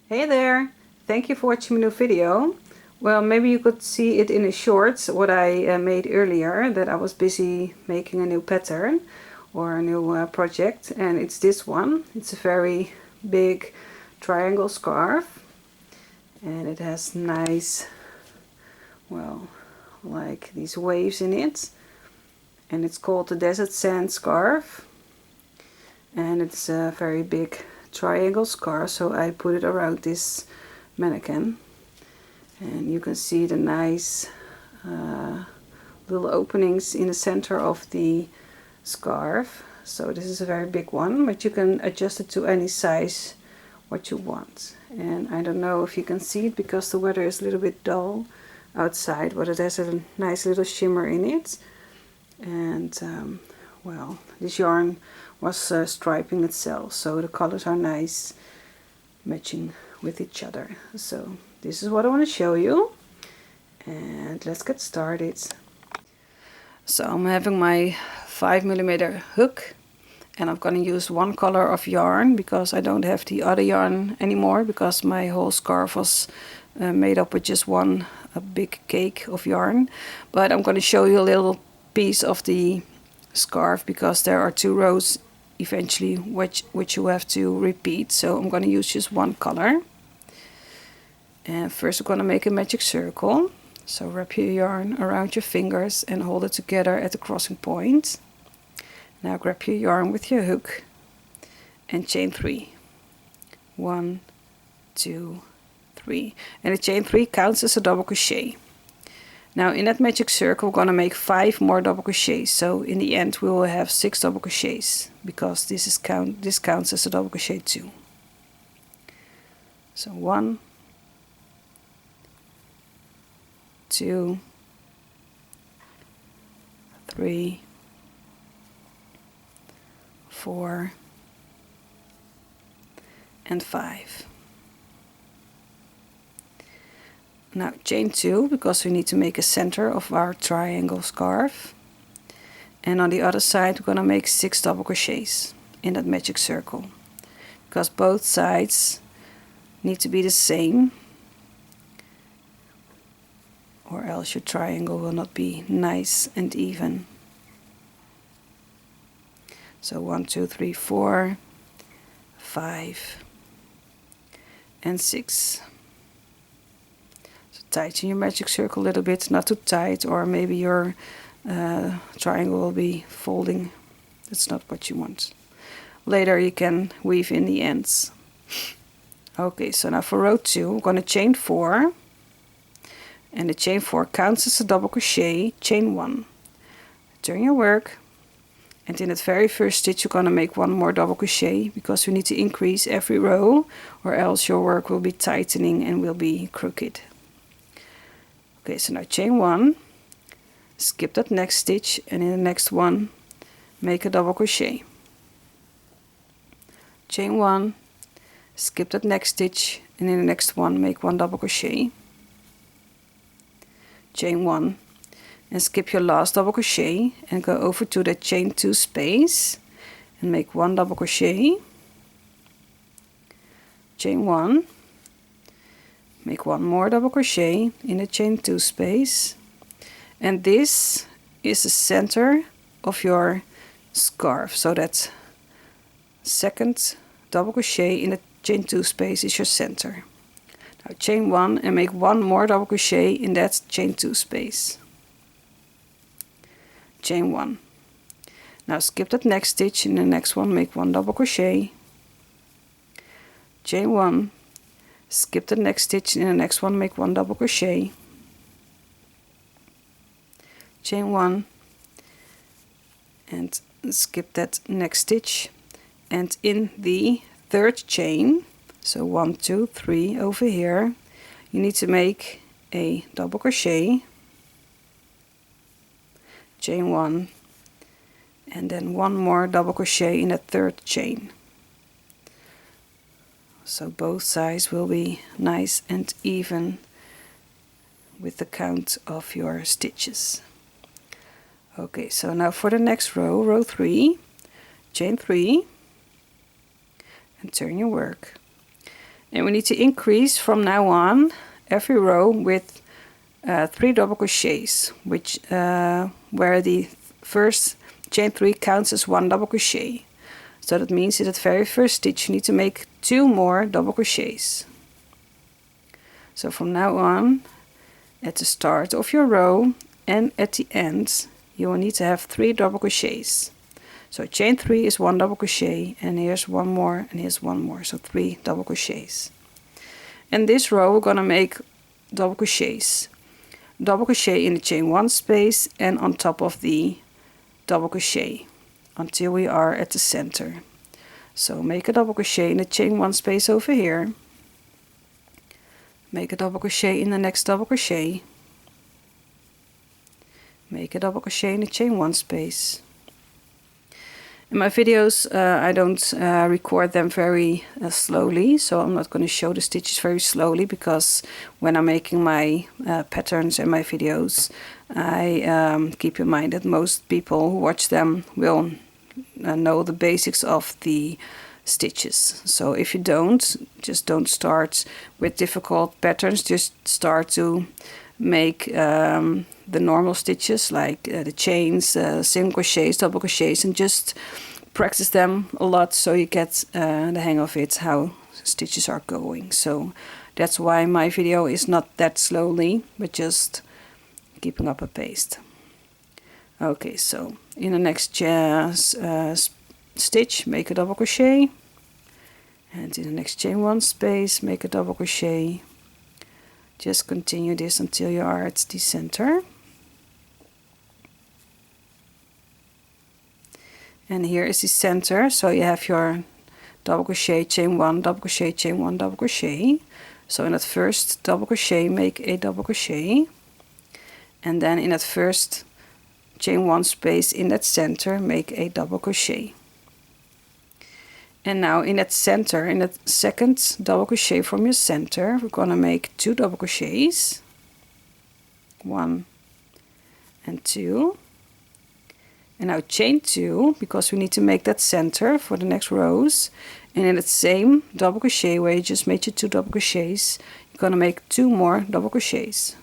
Hey there! Thank you for watching my new video. Well, maybe you could see it in a short what I made earlier, that I was busy making a new pattern or a new project, and it's this one. It's a very big triangle scarf and it has nice, well, like these waves in it, and it's called the Desert Sand Scarf, and it's a very big triangle scarf, so I put it around this mannequin, and you can see the nice little openings in the center of the scarf. So this is a very big one, but you can adjust it to any size what you want. And I don't know if you can see it because the weather is a little bit dull outside, but it has a nice little shimmer in it. And well, this yarn was striping itself, so the colors are nice, matching with each other. So this is what I want to show you, and let's get started. So I'm having my 5mm hook, and I'm going to use one color of yarn because I don't have the other yarn anymore, because my whole scarf was made up with just one big cake of yarn. But I'm going to show you a little piece of the scarf because there are 2 rows eventually which you have to repeat, so I'm going to use just one color. And first we're going to make a magic circle. So wrap your yarn around your fingers and hold it together at the crossing point. Now grab your yarn with your hook and chain 3. 1, 2, 3, and the chain 3 counts as a double crochet. Now in that magic circle we're going to make 5 more double crochets, so in the end we will have 6 double crochets, because this counts as a double crochet too. So 1, 2, 3, 4, and 5. Now chain 2, because we need to make a center of our triangle scarf, and on the other side we're going to make 6 double crochets in that magic circle, because both sides need to be the same, or else your triangle will not be nice and even. So 1, 2, 3, 4, 5, and 6. So tighten your magic circle a little bit, not too tight, or maybe your triangle will be folding. That's not what you want. Later you can weave in the ends. Okay, so now for row 2 we're going to chain 4, and the chain 4 counts as a double crochet. Chain 1, turn your work, and in that very first stitch you're going to make 1 more double crochet, because we need to increase every row or else your work will be tightening and will be crooked. Okay, so now chain 1, skip that next stitch, and in the next one make a double crochet. Chain 1, skip that next stitch, and in the next one make 1 double crochet. Chain 1, and skip your last double crochet and go over to the chain 2 space and make 1 double crochet. Chain 1, make 1 more double crochet in the chain 2 space, and this is the center of your scarf, so that second double crochet in the chain 2 space is your center. Now chain 1 and make 1 more double crochet in that chain 2 space. Chain 1. Now skip that next stitch, in the next one make 1 double crochet. Chain 1, skip the next stitch, in the next one make 1 double crochet. Chain 1, and skip that next stitch, and in the third chain, so 1, 2, 3 over here, you need to make a double crochet. Chain 1, and then 1 more double crochet in the third chain, so both sides will be nice and even with the count of your stitches. Okay, so now for the next row, row 3, chain 3 and turn your work, And we need to increase from now on every row with 3 double crochets, which where the first chain 3 counts as 1 double crochet. So that means that at the very first stitch you need to make 2 more double crochets. So from now on, at the start of your row and at the end, you will need to have 3 double crochets. So chain 3 is 1 double crochet, and here's 1 more, and here's 1 more, so 3 double crochets. And this row we're gonna make double crochets. Double crochet in the chain 1 space and on top of the double crochet until we are at the center. So make a double crochet in the chain 1 space over here. Make a double crochet in the next double crochet. Make a double crochet in the chain 1 space. In my videos I don't record them very slowly, so I'm not going to show the stitches very slowly, because when I'm making my patterns and my videos, I keep in mind that most people who watch them will know the basics of the stitches. So if you don't, just don't start with difficult patterns, just start to make the normal stitches like the chains, single crochets, double crochets, and just practice them a lot so you get the hang of it, how stitches are going. So that's why my video is not that slowly, but just keeping up a pace. Okay, so in the next stitch make a double crochet, and in the next chain 1 space make a double crochet. Just continue this until you are at the center. And here is the center, so you have your double crochet, chain 1, double crochet, chain 1, double crochet. So in that first double crochet make a double crochet, and then in that first chain 1 space in that center make a double crochet. And now in that center, in that second double crochet from your center, we're gonna make 2 double crochets, 1 and 2, and now chain 2, because we need to make that center for the next rows. And in that same double crochet where you just made your 2 double crochets, you're gonna make 2 more double crochets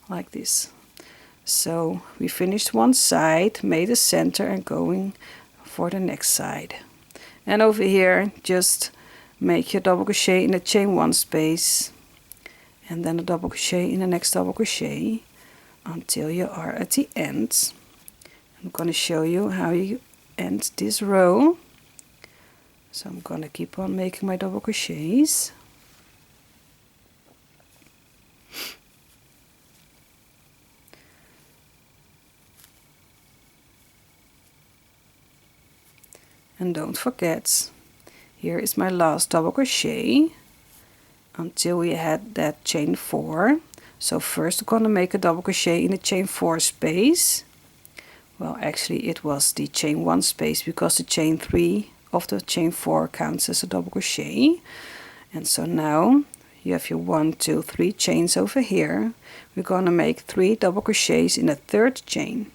like this. So we finished one side, made a center, and going for the next side. And over here just make your double crochet in the chain 1 space, and then a double crochet in the next double crochet until you are at the end. I'm going to show you how you end this row. So I'm going to keep on making my double crochets. And don't forget, here is my last double crochet until we had that chain 4. So first we're going to make a double crochet in the chain 4 space. Well, actually it was the chain 1 space, because the chain 3 of the chain 4 counts as a double crochet. And so now you have your 1, 2, 3 chains over here. We're going to make 3 double crochets in the 3rd chain,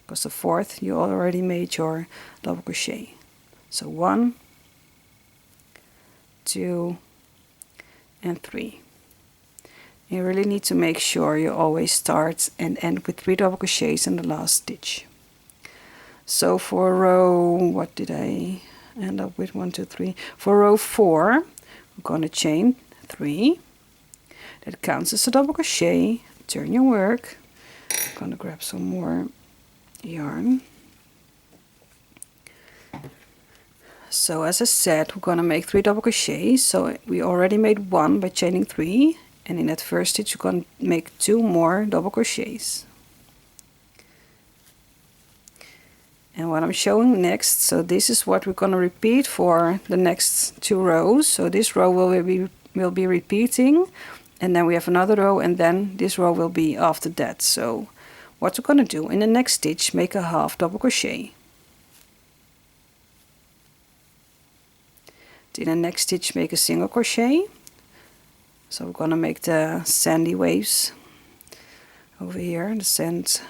because the 4th you already made your double crochet. So 1, 2 and 3. You really need to make sure you always start and end with 3 double crochets in the last stitch. So for row, what did I end up with? 1, 2, 3. For row 4, we're going to chain 3. That counts as a double crochet. Turn your work. I'm going to grab some more yarn. So as I said, we're going to make 3 double crochets. So we already made 1 by chaining 3, and in that first stitch we're going to make 2 more double crochets. And what I'm showing next, so this is what we're going to repeat for the next 2 rows. So this row will be repeating, and then we have another row, and then this row will be after that. So what we're going to do, in the next stitch make a half double crochet. In the next stitch make a single crochet. So we're going to make the sandy waves over here, the sand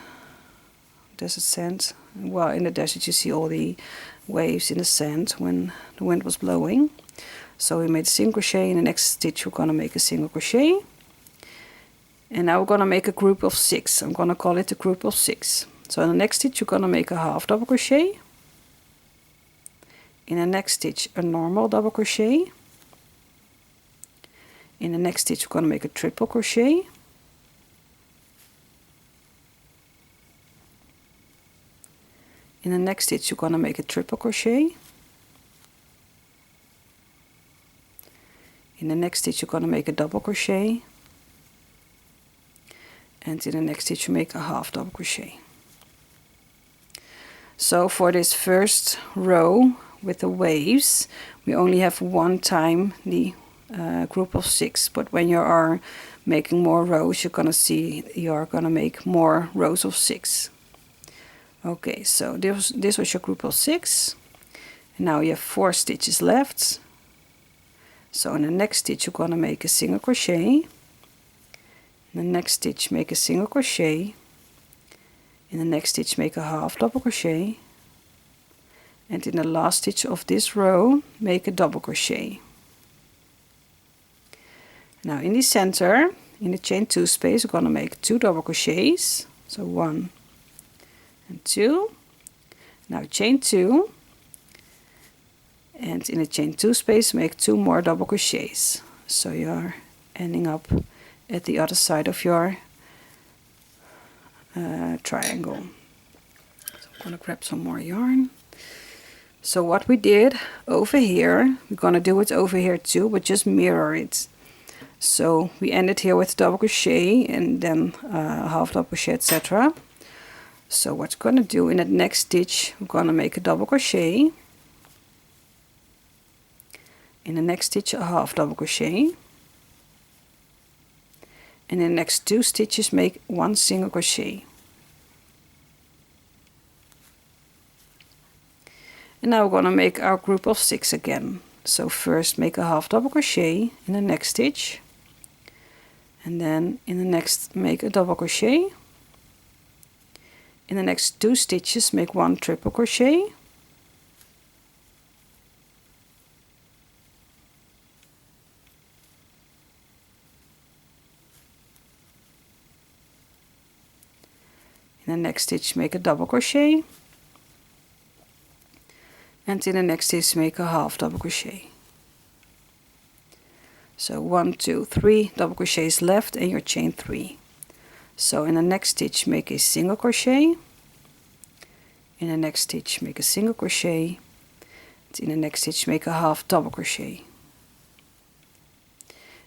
desert sand. Well, in the desert you see all the waves in the sand when the wind was blowing. So we made a single crochet. In the next stitch we're going to make a single crochet. And now we're going to make a group of 6. I'm going to call it a group of 6. So in the next stitch you're going to make a half double crochet. In the next stitch a normal double crochet. In the next stitch we're going to make a triple crochet. In the next stitch you're going to make a triple crochet. In the next stitch you're going to make a double crochet. And in the next stitch you make a half double crochet. So for this first row with the waves we only have one time the group of 6, but when you are making more rows you're gonna see you're gonna make more rows of 6. Okay, so this was your group of 6, and now you have 4 stitches left. So in the next stitch you're gonna make a single crochet. In the next stitch make a single crochet. In the next stitch make a half double crochet, and in the last stitch of this row make a double crochet. Now in the center, in the chain 2 space, we're going to make 2 double crochets. So 1 and 2. Now chain 2, and in the chain 2 space make 2 more double crochets. So you're ending up at the other side of your triangle. So I'm going to grab some more yarn. So what we did over here, we're going to do it over here too, but just mirror it. So we ended here with double crochet and then half double crochet, etc. So what we're going to do in the next stitch, we're going to make a double crochet. In the next stitch a half double crochet. And in the next 2 stitches make 1 single crochet. And now we're going to make our group of 6 again. So first make a half double crochet in the next stitch, and then in the next make a double crochet. In the next 2 stitches make 1 triple crochet. In the next stitch make a double crochet, and in the next stitch make a half double crochet. So 1, 2, 3 double crochets left and your chain 3. So in the next stitch make a single crochet. In the next stitch make a single crochet. And in the next stitch make a half double crochet.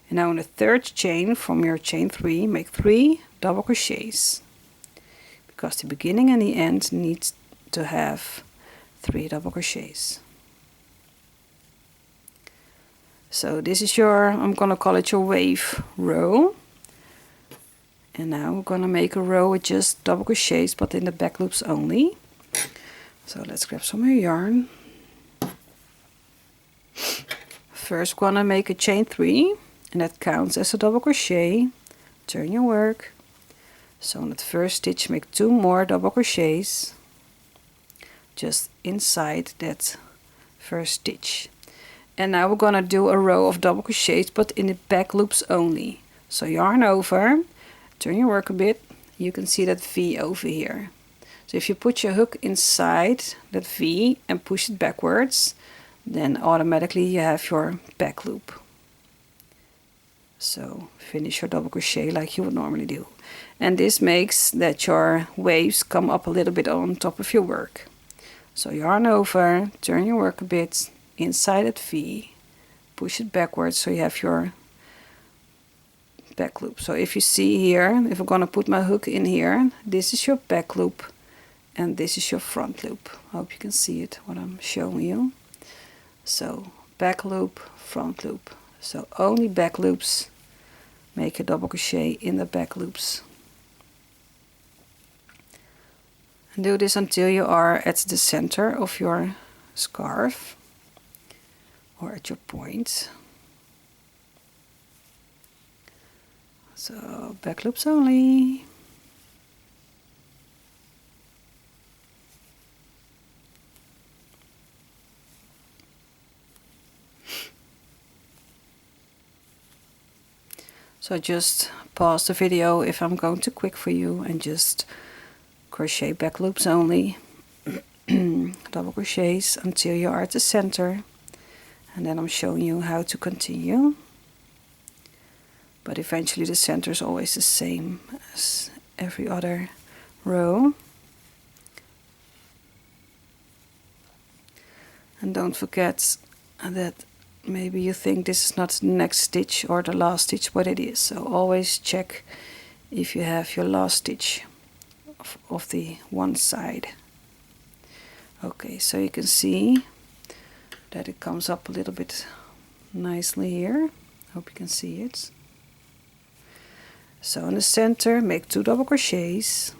And now in the third chain from your chain 3 make 3 double crochets, because the beginning and the end needs to have 3 double crochets. So this is your, I'm gonna call it your wave row. And now we're gonna make a row with just double crochets, but in the back loops only. So let's grab some more yarn. First we're gonna make a chain 3, and that counts as a double crochet. Turn your work. So in the first stitch make 2 more double crochets just inside that first stitch. And now we're gonna do a row of double crochets, but in the back loops only. So yarn over, turn your work a bit, you can see that V over here. So if you put your hook inside that V and push it backwards, then automatically you have your back loop. So finish your double crochet like you would normally do. And this makes that your waves come up a little bit on top of your work. So yarn over, turn your work a bit, inside that V, push it backwards so you have your back loop. So if you see here, if I'm gonna put my hook in here, this is your back loop and this is your front loop. I hope you can see it, what I'm showing you. So back loop, front loop. So only back loops, make a double crochet in the back loops. And do this until you are at the center of your scarf or at your point. So back loops only. So just pause the video if I'm going too quick for you and just crochet back loops only. Double crochets until you are at the center, and then I'm showing you how to continue. But eventually the center is always the same as every other row. And don't forget that maybe you think this is not the next stitch or the last stitch, but it is. So always check if you have your last stitch of the one side. Okay, so you can see that it comes up a little bit nicely here. Hope you can see it. So in the center, make 2 double crochets.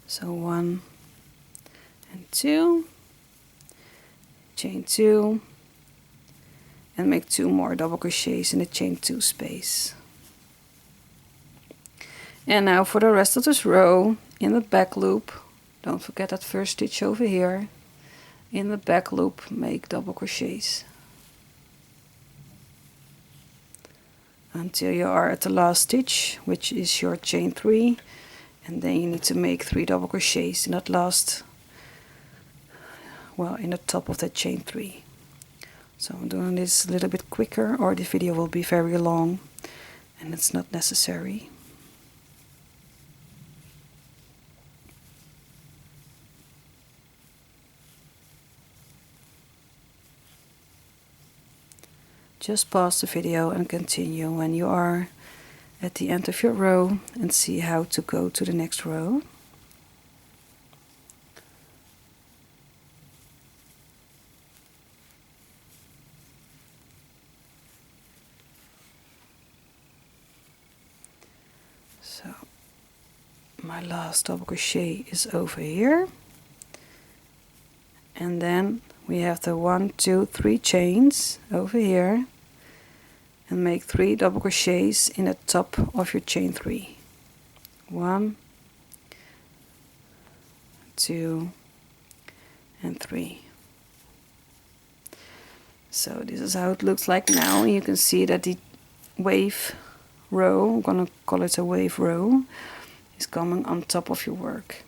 So 1 and 2, chain 2, and make 2 more double crochets in the chain 2 space. And now for the rest of this row, in the back loop, don't forget that first stitch over here, in the back loop make double crochets until you are at the last stitch, which is your chain 3, and then you need to make 3 double crochets in that last, well, in the top of that chain 3. So I'm doing this a little bit quicker, or the video will be very long and it's not necessary. Just pause the video and continue when you are at the end of your row and see how to go to the next row. So my last double crochet is over here, and then we have the 1, 2, 3 chains over here, and make 3 double crochets in the top of your chain 3. 1, 2, and 3. So this is how it looks like now. You can see that the wave row, I'm gonna call it a wave row, is coming on top of your work.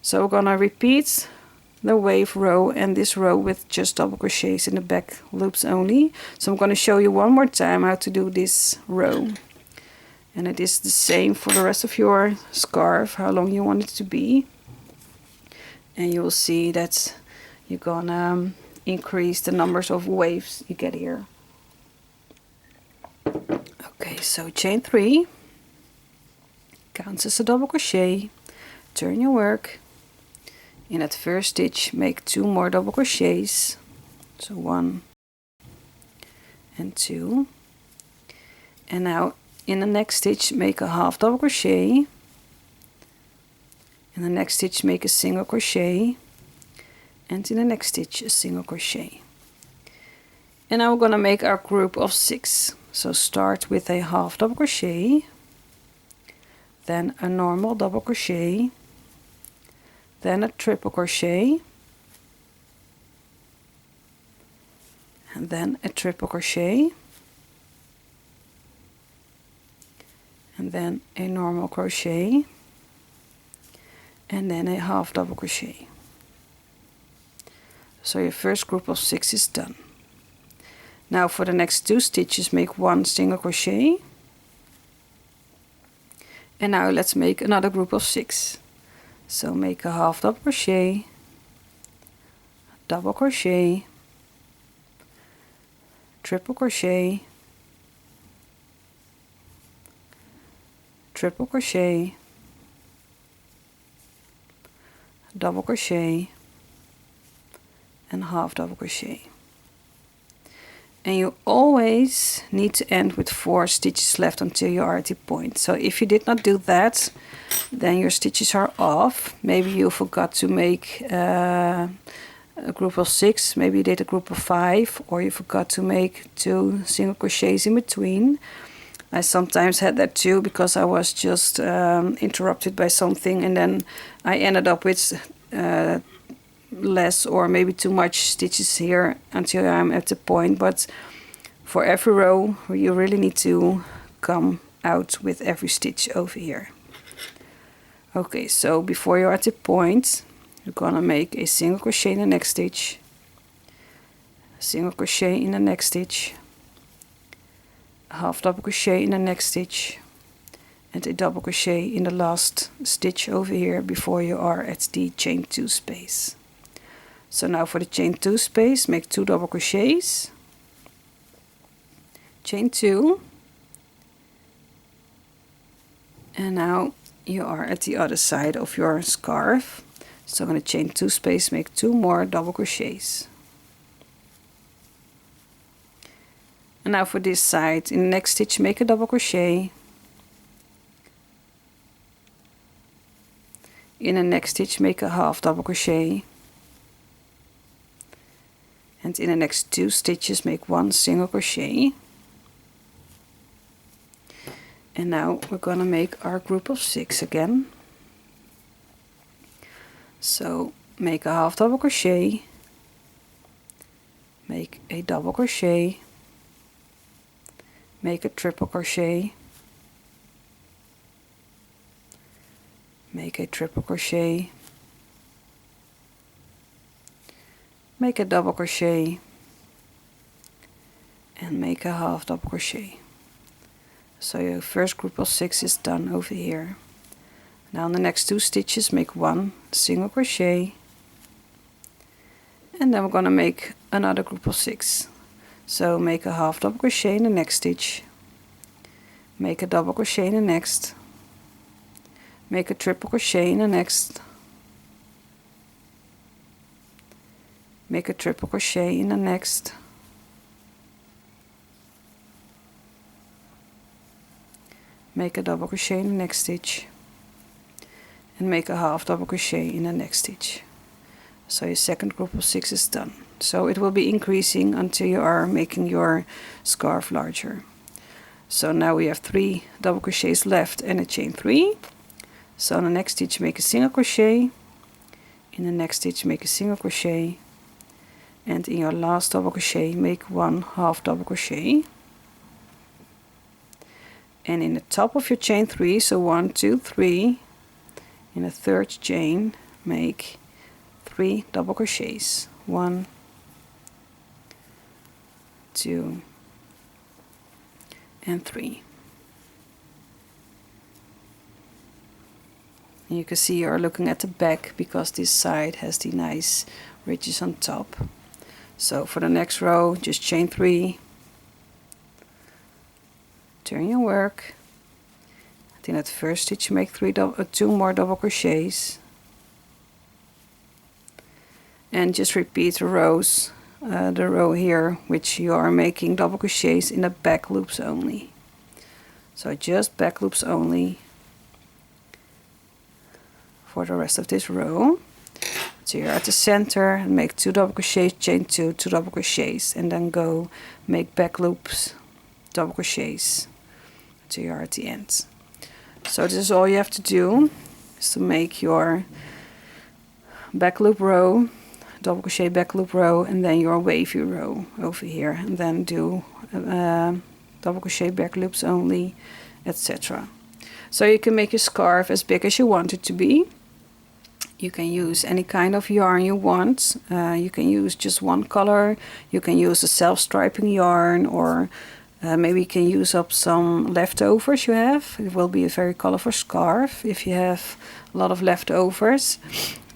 So we're gonna repeat the wave row and this row with just double crochets in the back loops only. So I'm going to show you one more time how to do this row, and it is the same for the rest of your scarf, how long you want it to be, and you will see that you're gonna increase the numbers of waves you get here. Okay, so chain 3 counts as a double crochet, turn your work. In that first stitch make 2 more double crochets, so 1 and 2, and now in the next stitch make a half double crochet, in the next stitch make a single crochet, and in the next stitch a single crochet. And now we're going to make our group of 6. So start with a half double crochet, then a normal double crochet, then a triple crochet, and then a triple crochet, and then a normal crochet, and then a half double crochet. So your first group of 6 is done. Now for the next 2 stitches make 1 single crochet, and now let's make another group of 6. So make a half double crochet, double crochet, triple crochet, triple crochet, double crochet, and half double crochet. And you always need to end with 4 stitches left until you are at the point. So if you did not do that, then your stitches are off. Maybe you forgot to make a group of 6, maybe you did a group of 5, or you forgot to make 2 single crochets in between. I sometimes had that too, because I was just interrupted by something, and then I ended up with less or maybe too much stitches here until I'm at the point, but for every row you really need to come out with every stitch over here. Okay, so before you're at the point, you're gonna make a single crochet in the next stitch, single crochet in the next stitch, a half double crochet in the next stitch, and a double crochet in the last stitch over here before you are at the chain 2 space. So now for the chain 2 space, make 2 double crochets, chain 2, and now you are at the other side of your scarf. So I'm going to chain 2 space, make 2 more double crochets. And now for this side, in the next stitch make a double crochet, in the next stitch make a half double crochet, and in the next 2 stitches make 1 single crochet. And now we're gonna make our group of 6 again. So make a half double crochet, make a double crochet, make a triple crochet, make a triple crochet, make a double crochet, and make a half double crochet. So your first group of 6 is done over here. Now in the next 2 stitches make 1 single crochet, and then we're going to make another group of 6. So make a half double crochet in the next stitch, make a double crochet in the next, make a triple crochet in the next, make a triple crochet in the next, make a double crochet in the next stitch, and make a half double crochet in the next stitch. So your second group of 6 is done. So it will be increasing until you are making your scarf larger. So now we have 3 double crochets left and a chain 3. So in the next stitch make a single crochet, in the next stitch make a single crochet, and in your last double crochet make 1 half double crochet. And in the top of your chain 3, so 1, 2, 3, in the third chain make 3 double crochets, 1, 2, and 3. And you can see you're looking at the back because this side has the nice ridges on top. So for the next row just chain 3, turn your work, in that first stitch make 2 more double crochets, and just repeat the rows, the row here which you are making double crochets in the back loops only. So just back loops only for the rest of this row. So you're at the center and make 2 double crochets, chain 2, 2 double crochets, and then go make back loops, double crochets till you're at the end. So this is all you have to do, is to make your back loop row, double crochet back loop row, and then your wavy row over here, and then do double crochet back loops only, etc. So you can make your scarf as big as you want it to be. You can use any kind of yarn you want. You can use just one color, you can use a self-striping yarn, or maybe you can use up some leftovers you have. It will be a very colorful scarf. If you have a lot of leftovers,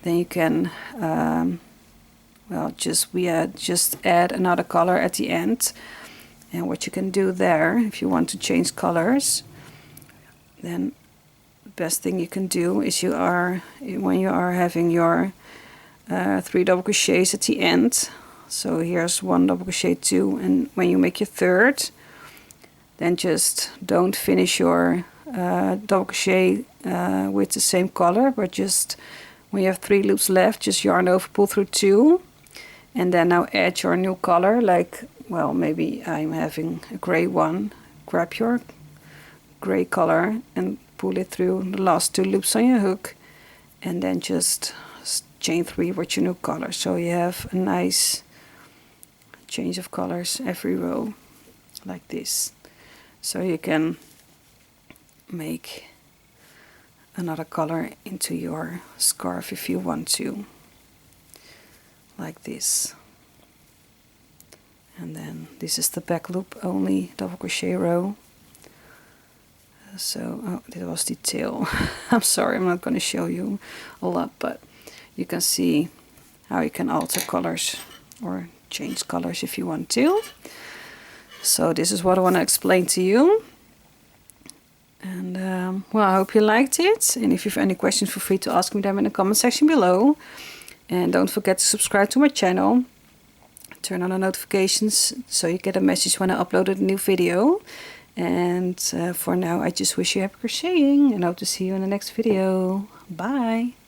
then you can well, just add another color at the end. And what you can do there, if you want to change colors, then the best thing you can do is when you are having your 3 double crochets at the end. So here's 1 double crochet, 2, and when you make your third, then just don't finish your double crochet with the same color, but just when you have 3 loops left, just yarn over, pull through 2, and then now add your new color. Like, well, maybe I'm having a gray one. Grab your gray color and pull it through the last 2 loops on your hook, and then just chain 3 with your new color, so you have a nice change of colors every row like this. So you can make another color into your scarf if you want to, like this. And then this is the back loop only double crochet row. So oh, this was the tail. I'm sorry, I'm not going to show you a lot, but you can see how you can alter colors or change colors if you want to. So this is what I want to explain to you. And well, I hope you liked it, and if you have any questions, feel free to ask me them in the comment section below. And don't forget to subscribe to my channel, turn on the notifications so you get a message when I uploaded a new video. And for now, I just wish you happy crocheting and hope to see you in the next video. Bye!